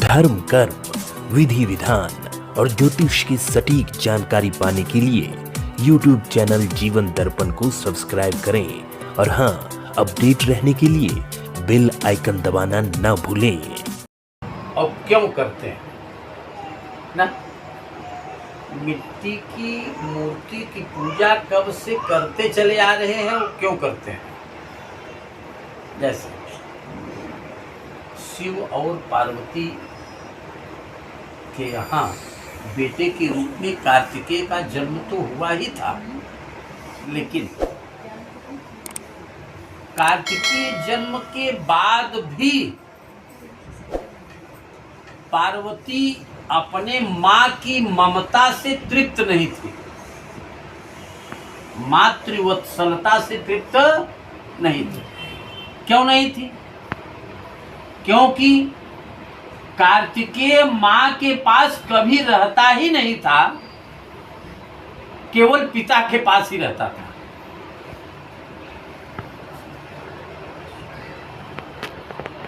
धर्म, कर्म, विधि विधान और ज्योतिष की सटीक जानकारी पाने के लिए YouTube चैनल जीवन दर्पण को सब्सक्राइब करें और हाँ, अपडेट रहने के लिए बेल आइकन दबाना ना भूलें। और क्यों करते हैं ना? मिट्टी की मूर्ति की पूजा कब से करते चले आ रहे हैं और क्यों करते हैं? जैसे शिव और पार्वती के यहाँ बेटे के रूप में कार्तिकेय का जन्म तो हुआ ही था, लेकिन कार्तिकेय जन्म के बाद भी पार्वती अपने माँ की ममता से तृप्त नहीं थी, मातृवत्सलता से तृप्त नहीं थी। क्यों नहीं थी? क्योंकि कार्तिकेय माँ के पास कभी रहता ही नहीं था, केवल पिता के पास ही रहता था।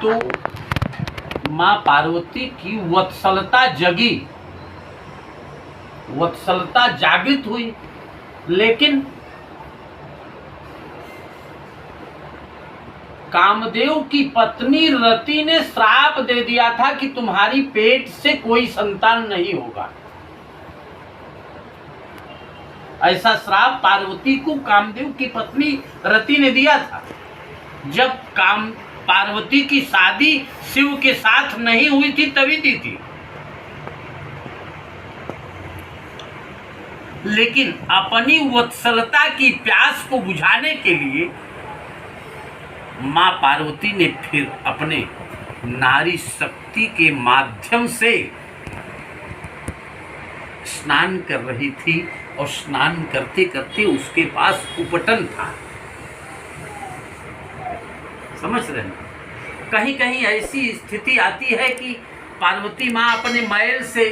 तो माँ पार्वती की वत्सलता जगी, वत्सलता जागृत हुई, लेकिन कामदेव की पत्नी रति ने श्राप दे दिया था कि तुम्हारी पेट से कोई संतान नहीं होगा। ऐसा श्राप पार्वती को कामदेव की पत्नी रति ने दिया था। जब पार्वती की शादी शिव के साथ नहीं हुई थी तभी दी थी, लेकिन अपनी वत्सलता की प्यास को बुझाने के लिए माँ पार्वती ने फिर अपने नारी शक्ति के माध्यम से स्नान कर रही थी और स्नान करते करते उसके पास उपटन था। समझ रहे हैं? कहीं कहीं ऐसी स्थिति आती है कि पार्वती माँ अपने मैल से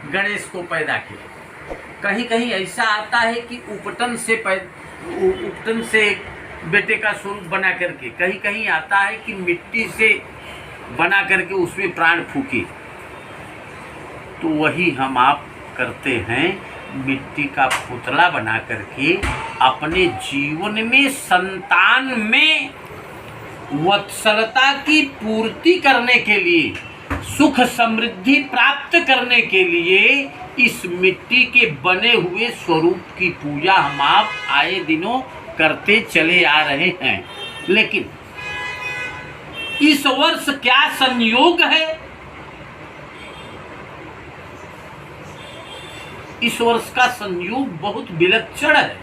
गणेश को पैदा किया। कहीं कहीं ऐसा आता है कि उपटन से बेटे का स्वरूप बना करके, कहीं कहीं आता है कि मिट्टी से बना करके उसमें प्राण फूके। तो वही हम आप करते हैं, मिट्टी का पुतला बना करके अपने जीवन में संतान में वत्सलता की पूर्ति करने के लिए, सुख समृद्धि प्राप्त करने के लिए इस मिट्टी के बने हुए स्वरूप की पूजा हम आप आए दिनों करते चले आ रहे हैं। लेकिन इस वर्ष क्या संयोग है? इस वर्ष का संयोग बहुत विलक्षण है।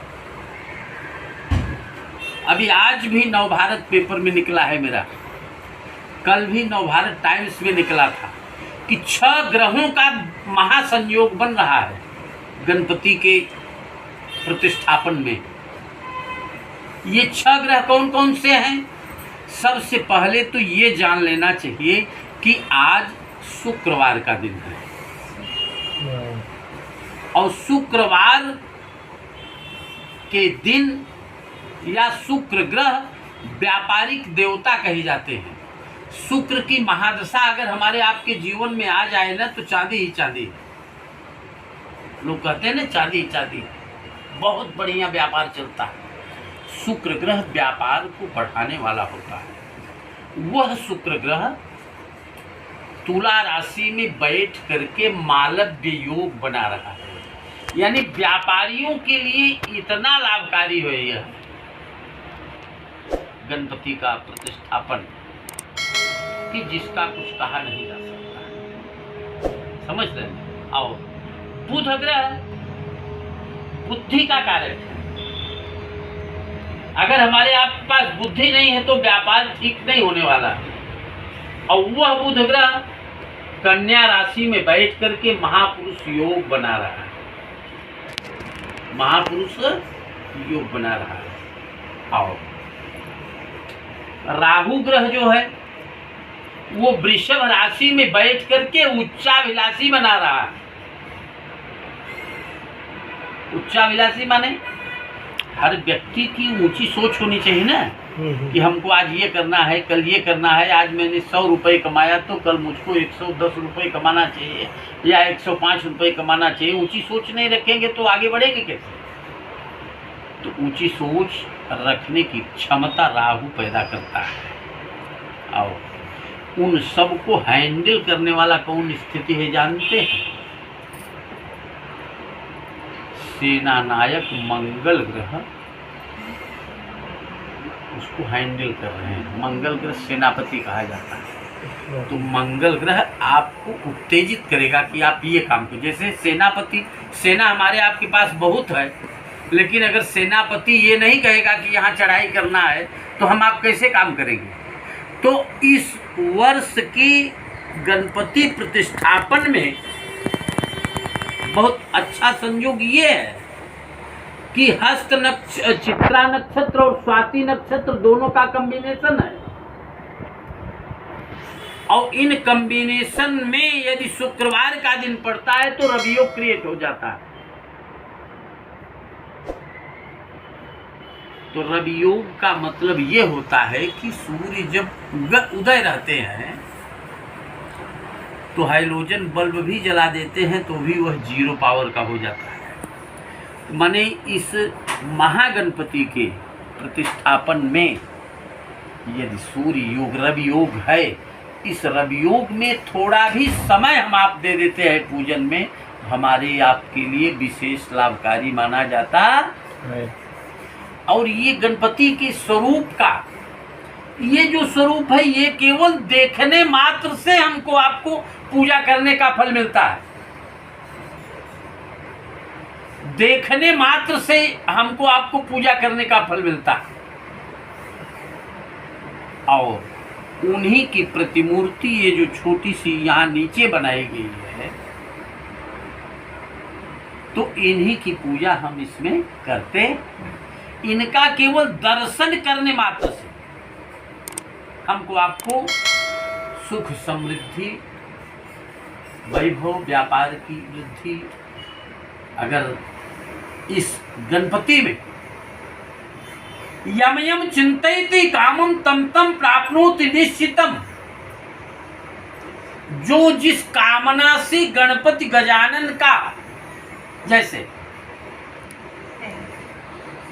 अभी आज भी नवभारत पेपर में निकला है मेरा, कल भी नवभारत टाइम्स में निकला था कि 6 ग्रहों का महासंयोग बन रहा है गणपति के प्रतिष्ठापन में। ये 6 ग्रह कौन कौन से हैं? सबसे पहले तो ये जान लेना चाहिए कि आज शुक्रवार का दिन है, और शुक्रवार के दिन या शुक्र ग्रह व्यापारिक देवता कहे जाते हैं। शुक्र की महादशा अगर हमारे आपके जीवन में आ जाए ना तो चांदी ही चांदी है। लोग कहते हैं ना चांदी ही चांदी, बहुत बढ़िया व्यापार चलता है। शुक्र ग्रह व्यापार को बढ़ाने वाला होता है। वह शुक्र ग्रह तुला राशि में बैठ करके मालव्य योग बना रहा है, यानी व्यापारियों के लिए इतना लाभकारी है यह गणपति का प्रतिष्ठापन कि जिसका कुछ कहा नहीं जा सकता। समझ रहे हैं? और बुध ग्रह बुद्धि का कारक है। अगर हमारे आपके पास बुद्धि नहीं है तो व्यापार ठीक नहीं होने वाला है। और वह बुध ग्रह कन्या राशि में बैठ करके महापुरुष योग बना रहा है, महापुरुष योग बना रहा है। और राहु ग्रह जो है वो वृषभ राशि में बैठ करके उच्चाभिलाषी बना रहा है। उच्चाभिलाषी माने हर व्यक्ति की ऊंची सोच होनी चाहिए ना। कि हमको आज ये करना है, कल ये करना है। आज मैंने 100 रुपये कमाया तो कल मुझको 110 रुपये कमाना चाहिए या 105 रुपये कमाना चाहिए। ऊंची सोच नहीं रखेंगे तो आगे बढ़ेंगे कैसे? तो ऊंची सोच रखने की क्षमता राहु पैदा करता है। और उन सब को हैंडल करने वाला कौन स्थिति है जानते हैं? सेना नायक मंगल ग्रह उसको हैंडल कर रहे हैं। मंगल ग्रह सेनापति कहा जाता है। तो मंगल ग्रह आपको उत्तेजित करेगा कि आप ये काम करो। जैसे सेनापति, सेना हमारे आपके पास बहुत है, लेकिन अगर सेनापति ये नहीं कहेगा कि यहाँ चढ़ाई करना है तो हम आप कैसे काम करेंगे? तो इस वर्ष की गणपति प्रतिष्ठापन में बहुत अच्छा संयोग ये है कि हस्त चित्रा नक्षत्र और स्वाति नक्षत्र दोनों का कॉम्बिनेशन है। और इन कॉम्बिनेशन में यदि शुक्रवार का दिन पड़ता है तो रवियोग क्रिएट हो जाता है। तो रवियोग का मतलब ये होता है कि सूर्य जब उदय रहते हैं तो हाइड्रोजन बल्ब भी जला देते हैं तो भी वह 0 पावर का हो जाता है। माने इस महागणपति के प्रतिष्ठापन में यदि सूर्य योग रवि योग है, इस रवि योग में थोड़ा भी समय हम आप दे देते हैं पूजन में, हमारे आपके लिए विशेष लाभकारी माना जाता है। और ये गणपति के स्वरूप का ये जो स्वरूप है, ये केवल देखने मात्र से हमको आपको पूजा करने का फल मिलता है। देखने मात्र से हमको आपको पूजा करने का फल मिलता है। और उन्हीं की प्रतिमूर्ति ये जो छोटी सी यहाँ नीचे बनाई गई है, तो इन्हीं की पूजा हम इसमें करते। इनका केवल दर्शन करने मात्र से हमको आपको सुख समृद्धि वैभव व्यापार की वृद्धि, अगर इस गणपति में यम यम चिंतयति कामम तम तम प्राप्नोति निश्चितम, जो जिस कामना से गणपति गजानन का जैसे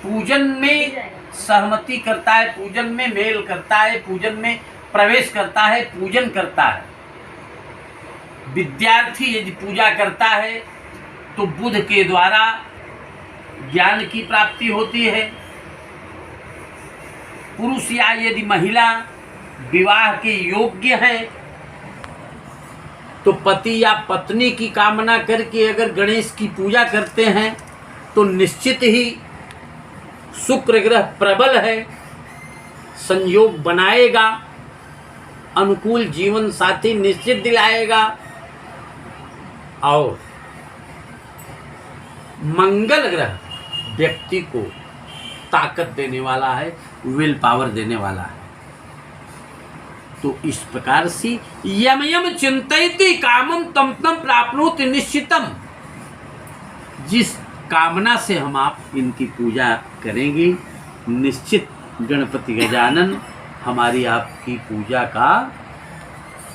पूजन में सहमति करता है, पूजन में मेल करता है, पूजन में प्रवेश करता है, पूजन करता है। विद्यार्थी यदि पूजा करता है तो बुध के द्वारा ज्ञान की प्राप्ति होती है। पुरुष या यदि महिला विवाह के योग्य है तो पति या पत्नी की कामना करके अगर गणेश की पूजा करते हैं तो निश्चित ही शुक्र ग्रह प्रबल है, संयोग बनाएगा, अनुकूल जीवन साथी निश्चित दिलाएगा। और मंगल ग्रह व्यक्ति को ताकत देने वाला है, विल पावर देने वाला है। तो इस प्रकार से यम यम चिंतयति कामम तम तम प्राप्नोति निश्चितम, जिस कामना से हम आप इनकी पूजा करेंगे, निश्चित गणपति गजानन हमारी आपकी पूजा का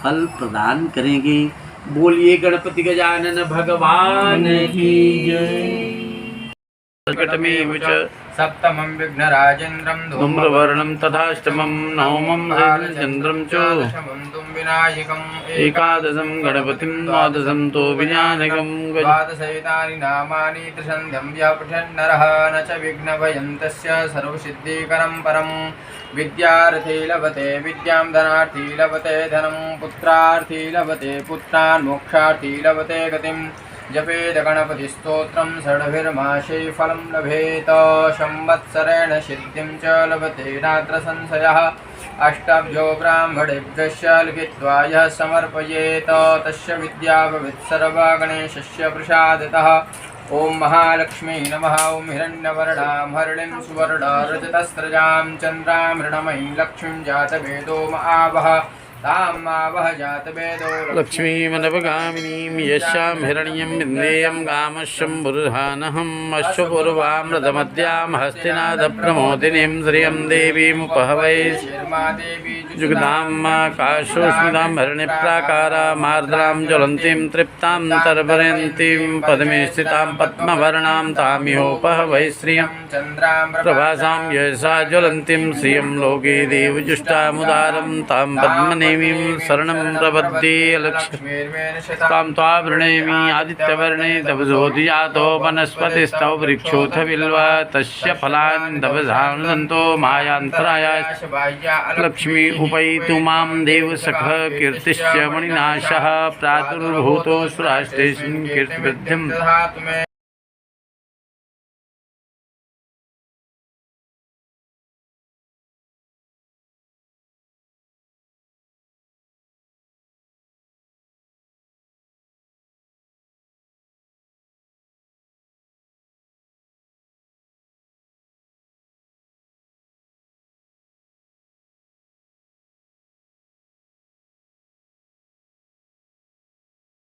फल प्रदान करेंगे। बोलिए गणपति गजानन भगवान की जय। संकटमेव च सप्तमं विघ्नराजेन्द्रं धूम्रवर्णं तथाष्टमं नवमं चन्द्रं च दशमं तुं विनायकम् एकादशं गणपतिं द्वादशं तो विनायकं द्वादशैतानि नामानि त्रिसन्ध्यं व्यापठन् नरः न च विघ्नभयं तस्य सर्वसिद्धिकरं परं। विद्यार्थी लभते विद्यां, धनार्थी लभते धनं, पुत्रार्थी लभते पुत्रान्, मोक्षार्थी लभते गतिं। जपेद गणपतिस्तोत्रं षड्भिर्मासे फलं लभेत, संवत्सरेण सिद्धिं च लभते नात्र संशयः। अष्टाब्जो ब्राह्मणेभ्यश्च लिखित्वा यः समर्पयेत तस्य विद्या भवेत् सर्वा गणेशस्य प्रसादतः। ओम महालक्ष्मी नमः। ओम हिरण्यवर्णां हरिणीं सुवर्णा रजतस्रजां चन्द्रां हृणमयीं लक्ष्मीं जातवेदो महावः। तामावह जातवेदो लक्ष्मीमनवगामिनीं यस्यां हिरण्यं विन्देयं गामशम्भुर्हानहम् अश्वपूर्वामृतमद्यां हस्तिनादप्रमोदिनीं श्रियं देवीमुपहवै जुगदां काशोस्मितां हरिणिप्राकारा मार्द्रां ज्वलन्तीं तृप्तां तरपर्यन्तीं पद्मे स्थितां पद्मवर्णां तामिहोपहवै श्रियं प्रभासां यशसा ज्वलन्तीं श्रियं लोके देवजुष्टामुदारं तां पद्मनेमीं शरणं प्रपद्ये लक्ष्मीर्तां त्वावृणेमि आदित्यवर्णे तपसोऽधिजातो वनस्पतिस्तव वृक्षोऽथ बिल्वा तस्य फलान् तपसानुदन्तो मायान्तरायाश्च लक्ष्मी उपैतु मां देवसखः कीर्तिश्च मणिनाशः प्रादुर्भूतो सुराष्ट्रेष्मिन् कीर्तिवृद्धिं